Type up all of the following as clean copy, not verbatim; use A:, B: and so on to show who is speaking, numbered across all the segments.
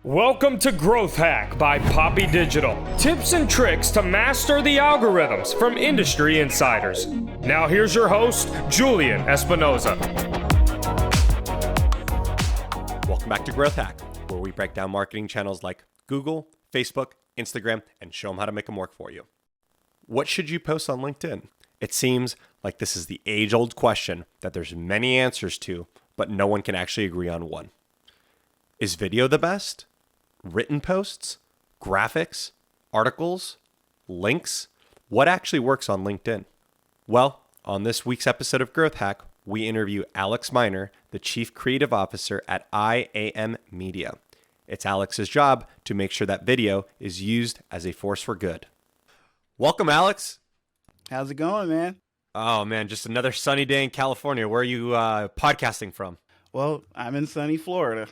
A: Welcome to Growth Hack by Poppy Digital. Tips and tricks to master the algorithms from industry insiders. Now here's your host, Julian Espinoza.
B: Welcome back to Growth Hack, where we break down marketing channels like Google, Facebook, Instagram, and show them how to make them work for you. What should you post on LinkedIn? It seems like this is the age-old question that there's many answers to, but no one can actually agree on one. Is video the best? Written posts, graphics, articles, links? What actually works on LinkedIn? Well, on this week's episode of Growth Hack, we interview Alex Miner, the Chief Creative Officer at IAM Media. It's Alex's job to make sure that video is used as a force for good. Welcome, Alex.
C: How's it going, man?
B: Oh, man, just another sunny day in California. Where are you podcasting from?
C: Well, I'm in sunny Florida.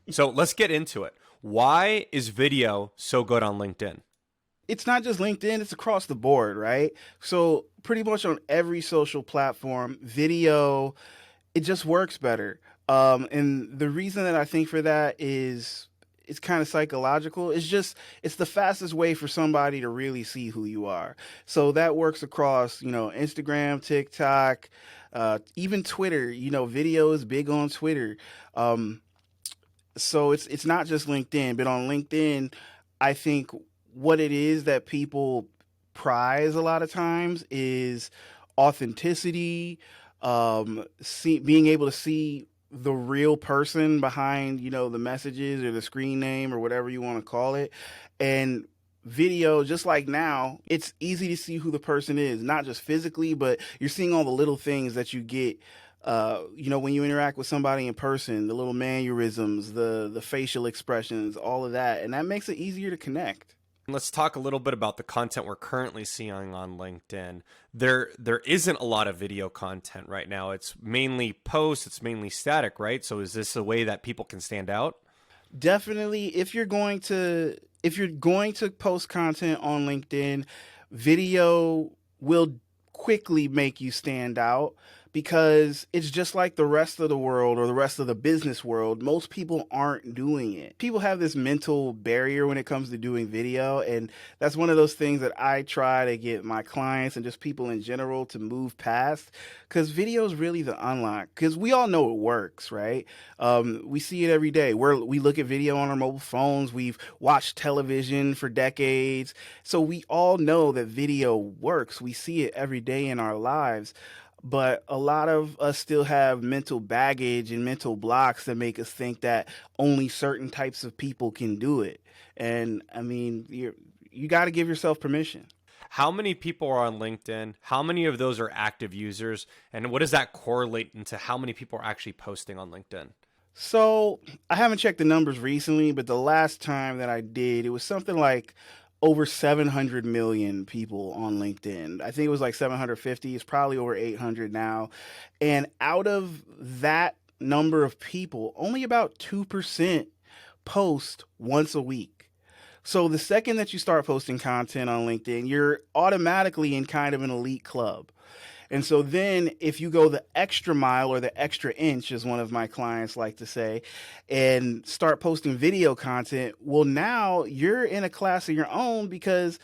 B: So let's get into it. Why is video so good on LinkedIn?
C: It's not just LinkedIn, it's across the board, right? So pretty much on every social platform, video, it just works better. And the reason that I think for that is it's kind of psychological. It's the fastest way for somebody to really see who you are. So that works across, Instagram, TikTok, even Twitter. Video is big on Twitter. So it's not just LinkedIn, but on LinkedIn, I think what it is that people prize a lot of times is authenticity, being able to see the real person behind, the messages or the screen name or whatever you want to call it. And video, just like now, it's easy to see who the person is, not just physically, but you're seeing all the little things that you get when you interact with somebody in person, the little mannerisms, the facial expressions, all of that. And that makes it easier to connect.
B: Let's talk a little bit about the content we're currently seeing on LinkedIn. There isn't a lot of video content right now. It's mainly posts, it's mainly static, right? So is this a way that people can stand out?
C: Definitely. If you're going to post content on LinkedIn, video will quickly make you stand out, because it's just like the rest of the world or the rest of the business world. Most people aren't doing it. People have this mental barrier when it comes to doing video, and that's one of those things that I try to get my clients and just people in general to move past, because video is really the unlock, because we all know it works, right? We see it every day. We look at video on our mobile phones. We've watched television for decades. So we all know that video works. We see it every day in our lives. But a lot of us still have mental baggage and mental blocks that make us think that only certain types of people can do it. And I mean, you got to give yourself permission.
B: How many people are on LinkedIn? How many of those are active users? And what does that correlate into how many people are actually posting on LinkedIn?
C: So I haven't checked the numbers recently, but the last time that I did, it was something like over 700 million people on LinkedIn. I think it was like 750. It's probably over 800 now. And out of that number of people, only about 2% post once a week. So the second that you start posting content on LinkedIn, you're automatically in kind of an elite club. And so then if you go the extra mile or the extra inch, as one of my clients like to say, and start posting video content, well, now you're in a class of your own, because,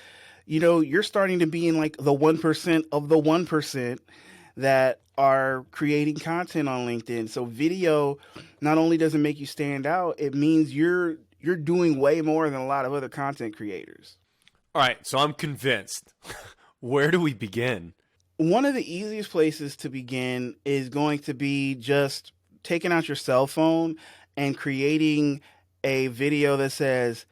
C: you're starting to be in like the 1% of the 1% that are creating content on LinkedIn. So video not only doesn't make you stand out, it means you're doing way more than a lot of other content creators.
B: All right, so I'm convinced. Where do we begin?
C: One of the easiest places to begin is going to be just taking out your cell phone and creating a video that says,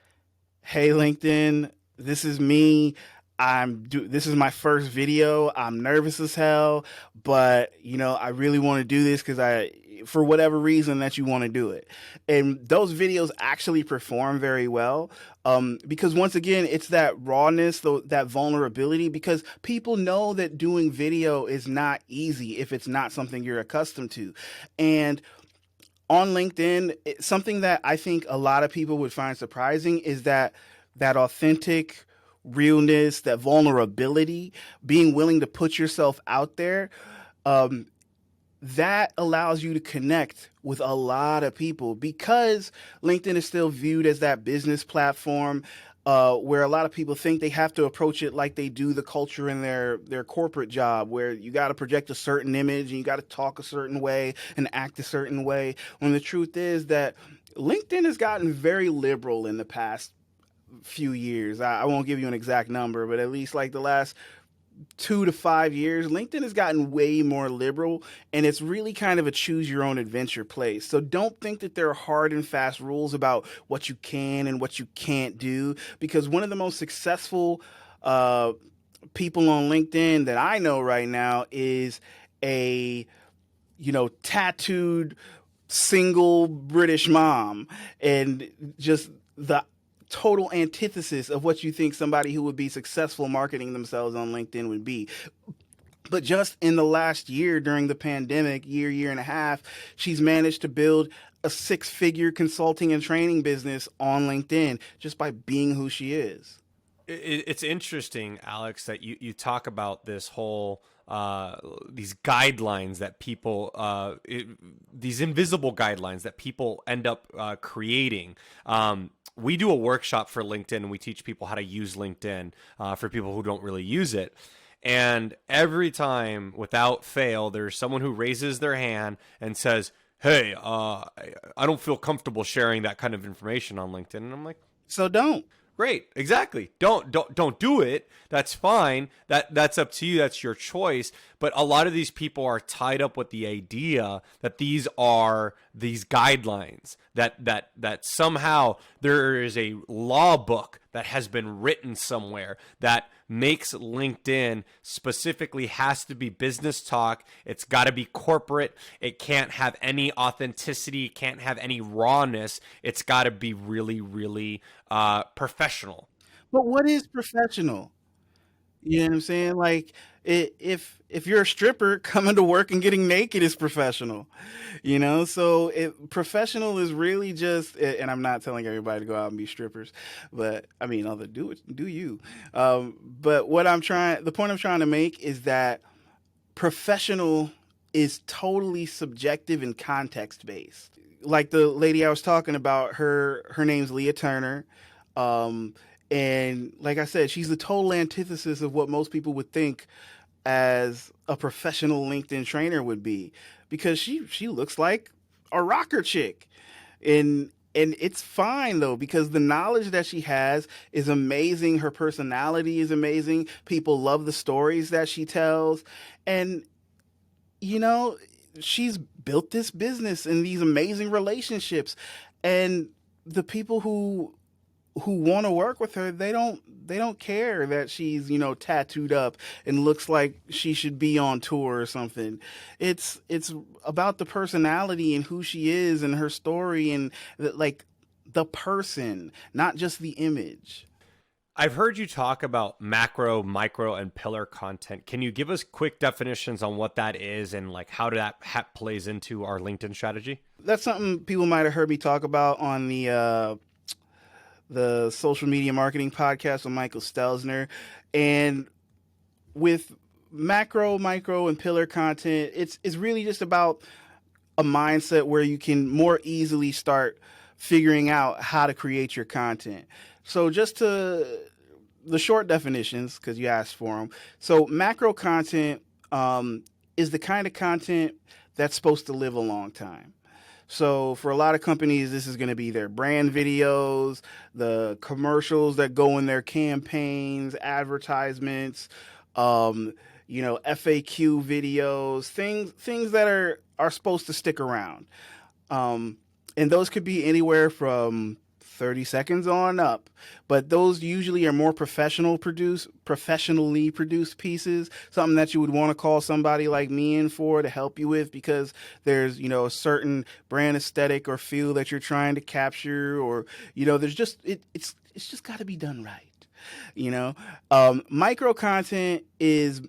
C: "Hey, LinkedIn, this is me. This is my first video. I'm nervous as hell, but I really want to do this because for whatever reason that you want to do it." And those videos actually perform very well, because once again, it's that rawness, that vulnerability, because people know that doing video is not easy if it's not something you're accustomed to. And on LinkedIn, something that I think a lot of people would find surprising is that authentic realness, that vulnerability, being willing to put yourself out there. that allows you to connect with a lot of people because LinkedIn is still viewed as that business platform. Where a lot of people think they have to approach it like they do the culture in their corporate job, where you got to project a certain image and you got to talk a certain way and act a certain way. When the truth is that LinkedIn has gotten very liberal in the past few years. I won't give you an exact number, but at least like the last 2 to 5 years, LinkedIn has gotten way more liberal, and it's really kind of a choose your own adventure place. So don't think that there are hard and fast rules about what you can and what you can't do, because one of the most successful people on LinkedIn that I know right now is a, tattooed single British mom, and just the total antithesis of what you think somebody who would be successful marketing themselves on LinkedIn would be. But just in the last year, during the pandemic, year and a half, she's managed to build a 6-figure consulting and training business on LinkedIn just by being who she is.
B: It's interesting, Alex, that you talk about this whole these guidelines that people these invisible guidelines that people end up creating. We do a workshop for LinkedIn, and we teach people how to use LinkedIn for people who don't really use it. And every time, without fail, there's someone who raises their hand and says, "Hey, I don't feel comfortable sharing that kind of information on LinkedIn." And I'm like,
C: so don't.
B: Great, exactly. Don't do it. That's fine. That's up to you. That's your choice. But a lot of these people are tied up with the idea that these are these guidelines, that somehow there is a law book that has been written somewhere that makes LinkedIn specifically has to be business talk. It's got to be corporate. It can't have any authenticity. It can't have any rawness. It's got to be really, really professional.
C: But what is professional? You know what I'm saying? Like, if you're a stripper, coming to work and getting naked is professional. So professional is really just, and I'm not telling everybody to go out and be strippers, but I mean, other do it, do you? But the point I'm trying to make is that professional is totally subjective and context based. Like the lady I was talking about, her name's Leah Turner. And like I said, she's the total antithesis of what most people would think as a professional LinkedIn trainer would be, because she looks like a rocker chick. And it's fine though, because the knowledge that she has is amazing. Her personality is amazing. People love the stories that she tells. And she's built this business and these amazing relationships. And the people who want to work with her, they don't care that she's tattooed up and looks like she should be on tour or something. It's about the personality and who she is and her story and like the person, not just the image.
B: I've heard you talk about macro, micro, and pillar content. Can you give us quick definitions on what that is and like how that plays into our LinkedIn strategy?
C: That's something people might have heard me talk about on the social media marketing podcast with Michael Stelzner. And with macro, micro, and pillar content, it's really just about a mindset where you can more easily start figuring out how to create your content. So just to the short definitions, because you asked for them. So macro content is the kind of content that's supposed to live a long time. So for a lot of companies, this is going to be their brand videos, the commercials that go in their campaigns, advertisements, FAQ videos, things that are supposed to stick around. And those could be anywhere from 30 seconds on up, but those usually are more professionally produced pieces, something that you would want to call somebody like me in for to help you with, because there's, a certain brand aesthetic or feel that you're trying to capture, or, there's just, it's just got to be done right. Micro content is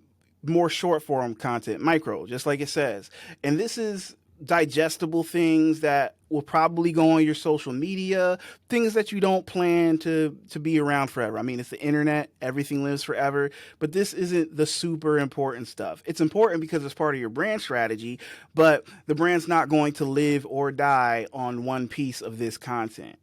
C: more short form content, micro, just like it says. And this is digestible things that will probably go on your social media, things that you don't plan to be around forever. I mean, it's the internet, everything lives forever, but this isn't the super important stuff. It's important because it's part of your brand strategy, but the brand's not going to live or die on one piece of this content.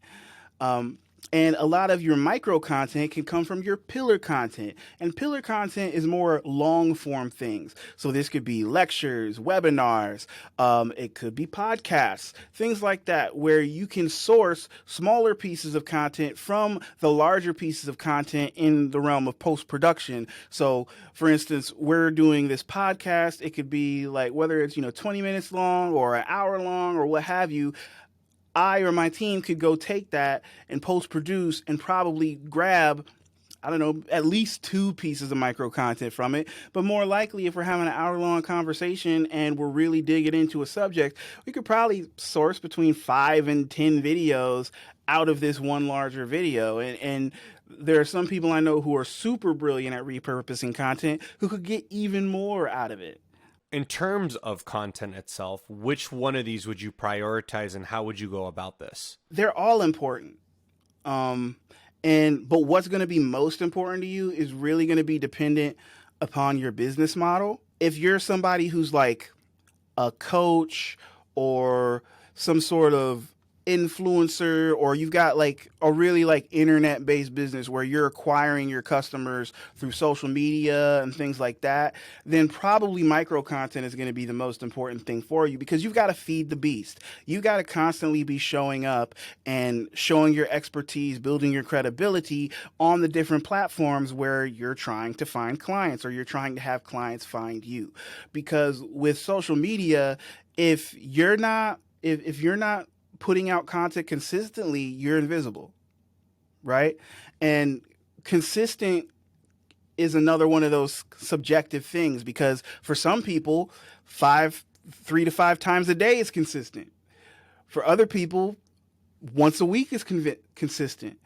C: And a lot of your micro content can come from your pillar content. And pillar content is more long form things. So this could be lectures, webinars, it could be podcasts, things like that, where you can source smaller pieces of content from the larger pieces of content in the realm of post production. So, for instance, we're doing this podcast. It could be like whether it's 20 minutes long or an hour long or what have you. I or my team could go take that and post produce and probably grab, I don't know, at least 2 pieces of micro content from it. But more likely, if we're having an hour-long conversation and we're really digging into a subject, we could probably source between 5 and 10 videos out of this one larger video. And there are some people I know who are super brilliant at repurposing content who could get even more out of it.
B: In terms of content itself, which one of these would you prioritize and how would you go about this?
C: They're all important. But what's going to be most important to you is really going to be dependent upon your business model. If you're somebody who's like a coach or some sort of influencer, or you've got like a really like internet based business where you're acquiring your customers through social media and things like that, then probably micro content is going to be the most important thing for you, because you've got to feed the beast. You got to constantly be showing up and showing your expertise, building your credibility on the different platforms where you're trying to find clients or you're trying to have clients find you. Because with social media, if you're not putting out content consistently, you're invisible, right? And consistent is another one of those subjective things, because for some people, 3 to 5 times a day is consistent. For other people, once a week is consistent.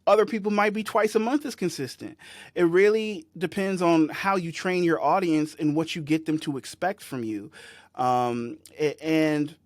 C: Other people might be twice a month is consistent. It really depends on how you train your audience and what you get them to expect from you. And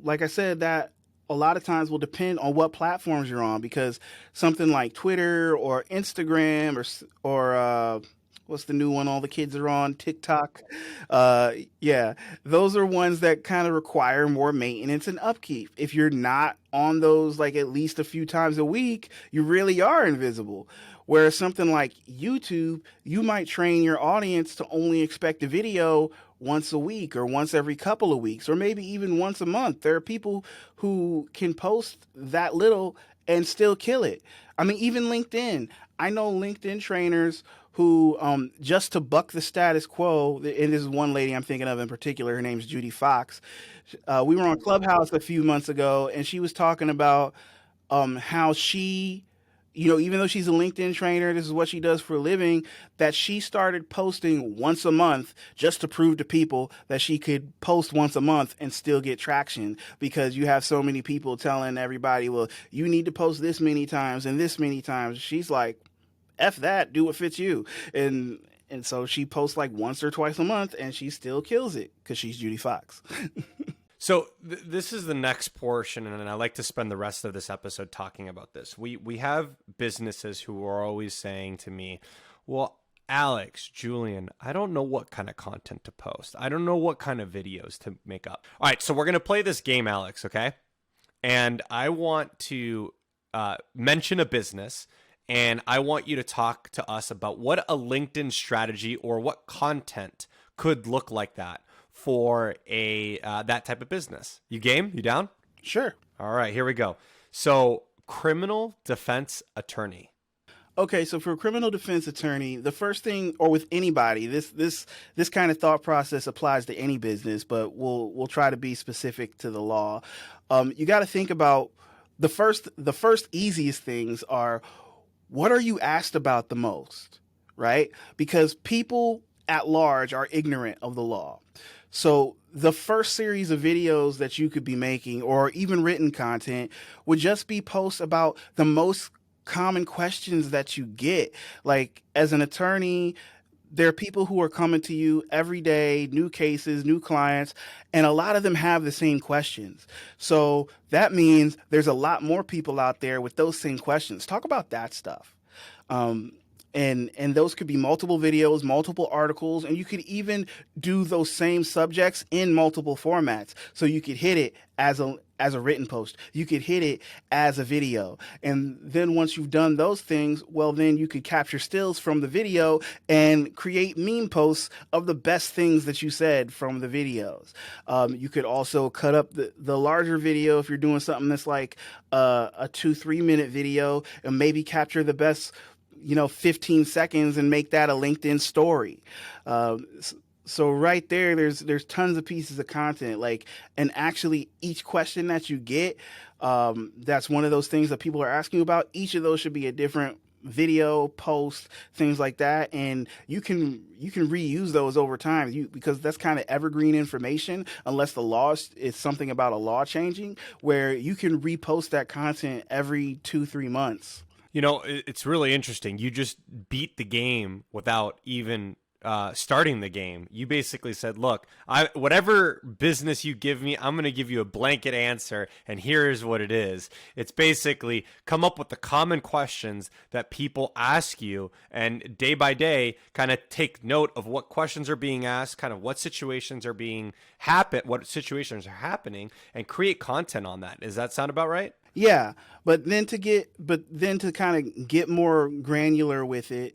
C: like I said, that a lot of times will depend on what platforms you're on, because something like Twitter or Instagram or what's the new one all the kids are on, TikTok, those are ones that kind of require more maintenance and upkeep. If you're not on those like at least a few times a week, you really are invisible. Whereas something like YouTube, you might train your audience to only expect a video once a week or once every couple of weeks or maybe even once a month. There are people who can post that little and still kill it. I mean, even LinkedIn. I know LinkedIn trainers who, just to buck the status quo, and this is one lady I'm thinking of in particular, her name's Judy Fox. We were on Clubhouse a few months ago, and she was talking about how she, even though she's a LinkedIn trainer, this is what she does for a living, that she started posting once a month just to prove to people that she could post once a month and still get traction, because you have so many people telling everybody, well, you need to post this many times and this many times. She's like, F that, do what fits you. And so she posts like once or twice a month and she still kills it because she's Judy Fox.
B: So this is the next portion, and I like to spend the rest of this episode talking about this. We have businesses who are always saying to me, well, Alex, Julian, I don't know what kind of content to post. I don't know what kind of videos to make up. All right, so we're going to play this game, Alex, okay? And I want to mention a business, and I want you to talk to us about what a LinkedIn strategy or what content could look like that for a that type of business. You game? You down?
C: Sure.
B: All right, here we go. So, criminal defense attorney.
C: Okay, so for a criminal defense attorney, the first thing, or with anybody, this kind of thought process applies to any business, but we'll try to be specific to the law. You got to think about the first easiest things are, what are you asked about the most, right? Because people at large are ignorant of the law. So the first series of videos that you could be making, or even written content, would just be posts about the most common questions that you get. Like, as an attorney, there are people who are coming to you every day, new cases, new clients, and a lot of them have the same questions. So that means there's a lot more people out there with those same questions. Talk about that stuff. Um, and those could be multiple videos, multiple articles, and you could even do those same subjects in multiple formats. So you could hit it as a written post. You could hit it as a video. And then once you've done those things, well, then you could capture stills from the video and create meme posts of the best things that you said from the videos. You could also cut up the larger video if you're doing something that's like a 2-3 minute video, and maybe capture the best 15 seconds and make that a LinkedIn story. So right there, there's tons of pieces of content, and actually each question that you get, that's one of those things that people are asking about. Each of those should be a different video, post, things like that. And you can reuse those over time because that's kind of evergreen information, unless the law is something about a law changing, where you can repost that content every 2-3 months.
B: It's really interesting. You just beat the game without even starting the game. You basically said, look, whatever business you give me, I'm going to give you a blanket answer, and here's what it is. It's basically come up with the common questions that people ask you, and day by day kind of take note of what questions are being asked, kind of what situations are happening, and create content on that. Does that sound about right?
C: Yeah, but then to kind of get more granular with it,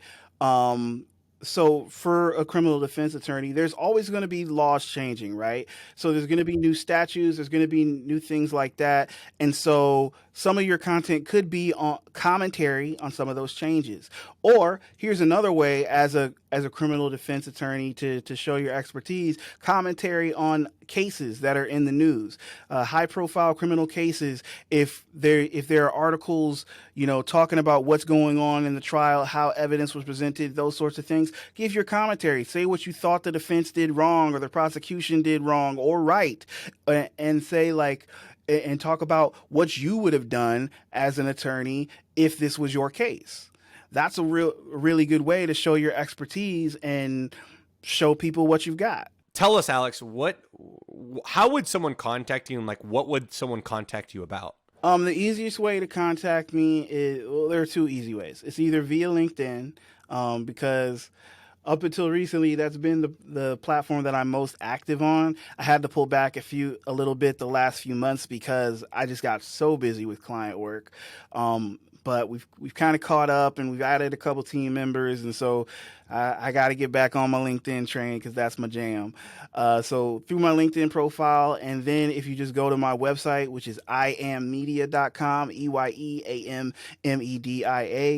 C: so for a criminal defense attorney, there's always going to be laws changing, right? So there's going to be new statutes, there's going to be new things like that. And so some of your content could be on commentary on some of those changes. Or here's another way as a criminal defense attorney to show your expertise, commentary on cases that are in the news, high profile criminal cases. If there are articles, talking about what's going on in the trial, how evidence was presented, those sorts of things, give your commentary, say what you thought the defense did wrong or the prosecution did wrong or right, and say and talk about what you would have done as an attorney if this was your case. That's a really good way to show your expertise and show people what you've got.
B: Tell us, Alex, how would someone contact you, and what would someone contact you about?
C: The easiest way to contact me there are two easy ways. It's either via LinkedIn, because up until recently, that's been the platform that I'm most active on. I had to pull back a little bit the last few months because I just got so busy with client work. But we've kind of caught up, and we've added a couple team members, and so I got to get back on my LinkedIn train because that's my jam. So through my LinkedIn profile, and then if you just go to my website, which is iammedia.com, EYEAMMEDIA,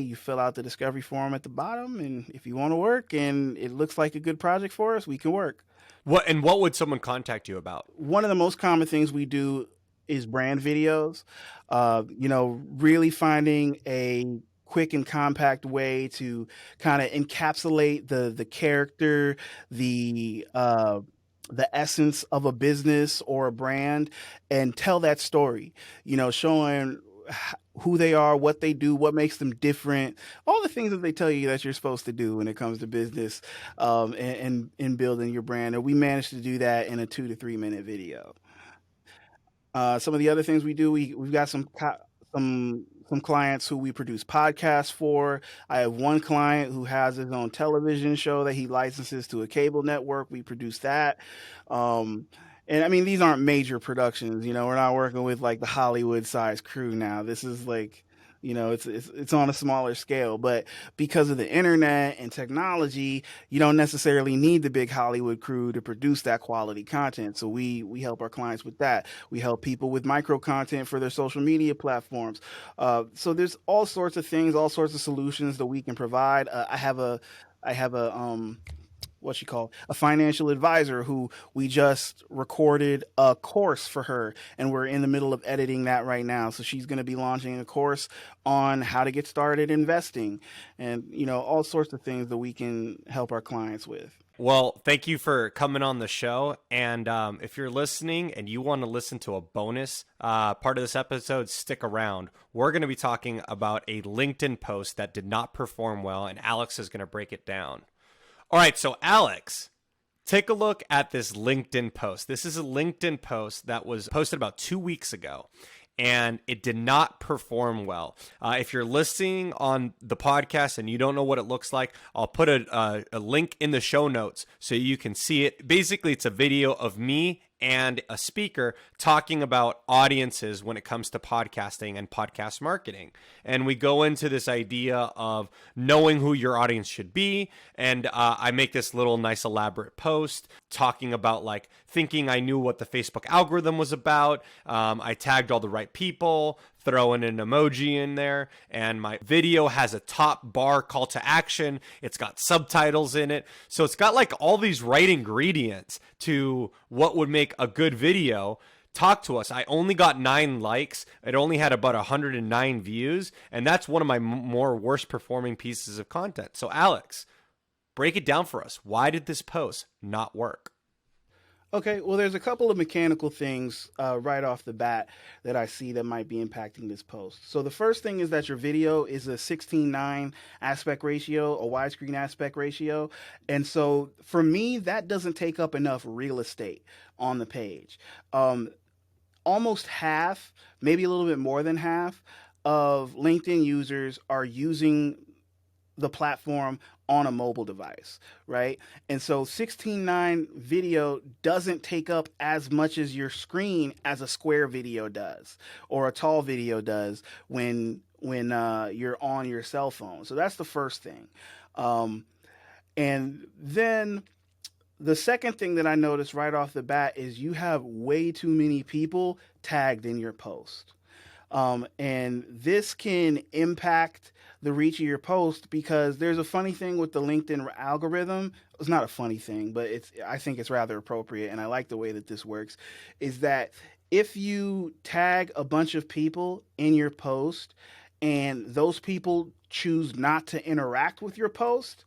C: you fill out the discovery form at the bottom, and if you want to work and it looks like a good project for us, we can work.
B: What would someone contact you about?
C: One of the most common things we do is brand videos. Really finding a quick and compact way to kind of encapsulate the character, the essence of a business or a brand, and tell that story. Showing who they are, what they do, what makes them different, all the things that they tell you that you're supposed to do when it comes to business, and building your brand. And we managed to do that in a 2 to 3 minute video. Some of the other things we do, we've got some clients who we produce podcasts for. I have one client who has his own television show that he licenses to a cable network. We produce that. And I mean, these aren't major productions. We're not working with the Hollywood size crew now. This is it's on a smaller scale, but because of the internet and technology, you don't necessarily need the big Hollywood crew to produce that quality content. So we help our clients with that. We help people with micro content for their social media platforms. So there's all sorts of things, all sorts of solutions that we can provide. I have a a financial advisor who we just recorded a course for her, and we're in the middle of editing that right now. So she's going to be launching a course on how to get started investing, and all sorts of things that we can help our clients with.
B: Well, thank you for coming on the show. And if you're listening and you want to listen to a bonus part of this episode, stick around. We're going to be talking about a LinkedIn post that did not perform well, and Alex is going to break it down. All right, so Alex, take a look at this LinkedIn post. This is a LinkedIn post that was posted about 2 weeks ago, and it did not perform well. If you're listening on the podcast and you don't know what it looks like, I'll put a link in the show notes so you can see it. Basically, it's a video of me and a speaker talking about audiences when it comes to podcasting and podcast marketing. And we go into this idea of knowing who your audience should be. And I make this little nice elaborate post talking about like thinking I knew what the Facebook algorithm was about. I tagged all the right people, throwing an emoji in there, and my video has a top bar call to action. It's got subtitles in it. So it's got like all these right ingredients to what would make a good video. Talk to us. I only got 9 likes. It only had about 109 views, and that's one of my more worst performing pieces of content. So Alex, break it down for us. Why did this post not work?
C: Okay, well, there's a couple of mechanical things right off the bat that I see that might be impacting this post. So the first thing is that your video is a 16:9 aspect ratio, a widescreen aspect ratio. And so for me, that doesn't take up enough real estate on the page. Almost half, maybe a little bit more than half of LinkedIn users are using the platform on a mobile device, right? And so 16:9 video doesn't take up as much as your screen as a square video does, or a tall video does when you're on your cell phone. So that's the first thing. And then the second thing that I noticed right off the bat is you have way too many people tagged in your post. And this can impact the reach of your post, because there's a funny thing with the LinkedIn algorithm. It's not a funny thing, but I think it's rather appropriate, and I like the way that this works, is that if you tag a bunch of people in your post and those people choose not to interact with your post,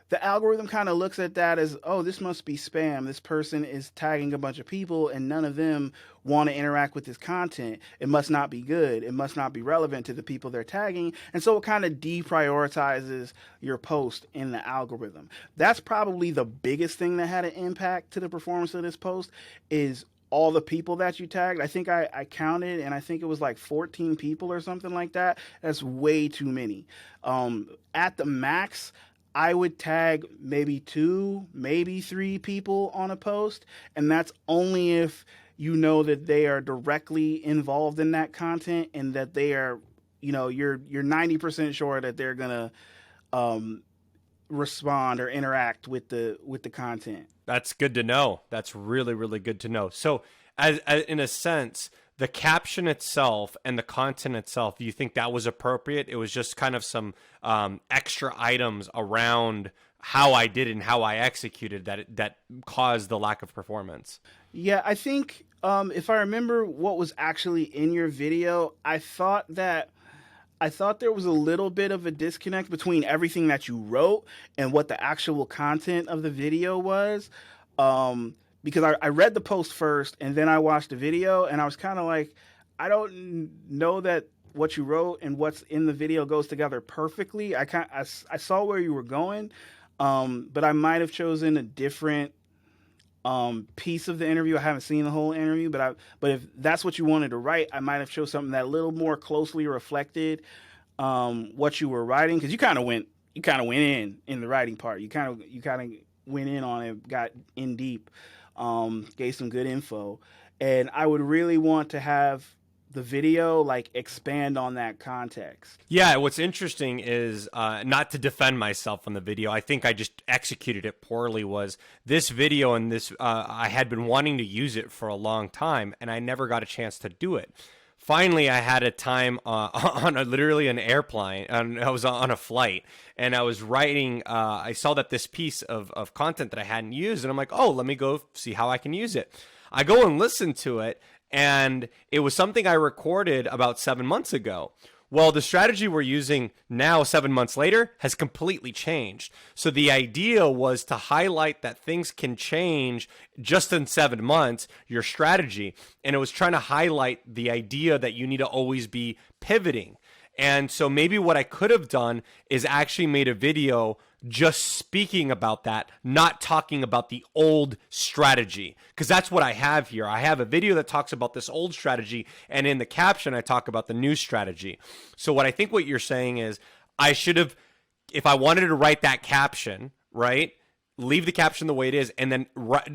C: the algorithm kind of looks at that as, oh, this must be spam. This person is tagging a bunch of people and none of them want to interact with this content. It must not be good. It must not be relevant to the people they're tagging. And so it kind of deprioritizes your post in the algorithm. That's probably the biggest thing that had an impact to the performance of this post, is all the people that you tagged. I think I counted, and I think it was like 14 people or something like that. That's way too many. At the max, I would tag maybe 2, maybe 3 people on a post, and that's only if you know that they are directly involved in that content and that they are, you're 90% sure that they're gonna respond or interact with the content.
B: That's good to know. That's really, really good to know. So, as in a sense, the caption itself and the content itself, do you think that was appropriate? It was just kind of some extra items around how I did and how I executed that caused the lack of performance.
C: Yeah, I think if I remember what was actually in your video, I thought there was a little bit of a disconnect between everything that you wrote and what the actual content of the video was. Because I read the post first and then I watched the video, and I was kind of like, I don't know that what you wrote and what's in the video goes together perfectly. I saw where you were going, but I might have chosen a different piece of the interview. I haven't seen the whole interview, but if that's what you wanted to write, I might have chosen something that a little more closely reflected what you were writing, because you kind of went in the writing part. You kind of went in on it, got in deep. Gave some good info, and I would really want to have the video like expand on that context.
B: Yeah, what's interesting is not to defend myself on the video. I think I just executed it poorly. Was this video and this I had been wanting to use it for a long time, and I never got a chance to do it. Finally, I had a time on literally an airplane, and I was on a flight, and I was writing, I saw that this piece of content that I hadn't used, and I'm like, oh, let me go see how I can use it. I go and listen to it, and it was something I recorded about 7 months ago. Well, the strategy we're using now, 7 months later, has completely changed. So the idea was to highlight that things can change just in 7 months, your strategy. And it was trying to highlight the idea that you need to always be pivoting. And so maybe what I could have done is actually made a video just speaking about that, not talking about the old strategy. Because that's what I have here. I have a video that talks about this old strategy, and in the caption, I talk about the new strategy. So what I think what you're saying is I should have, if I wanted to write that caption, right, leave the caption the way it is, and then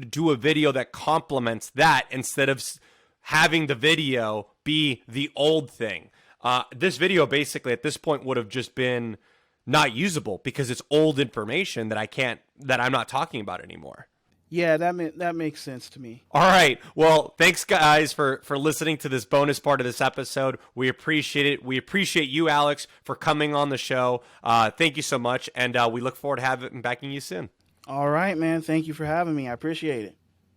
B: do a video that complements that instead of having the video be the old thing. This video basically at this point would have just been not usable because it's old information that I'm not talking about anymore.
C: Yeah, that makes sense to me.
B: All right. Well, thanks guys for listening to this bonus part of this episode. We appreciate it. We appreciate you, Alex, for coming on the show. Thank you so much, and we look forward to backing you soon.
C: All right, man. Thank you for having me. I appreciate it.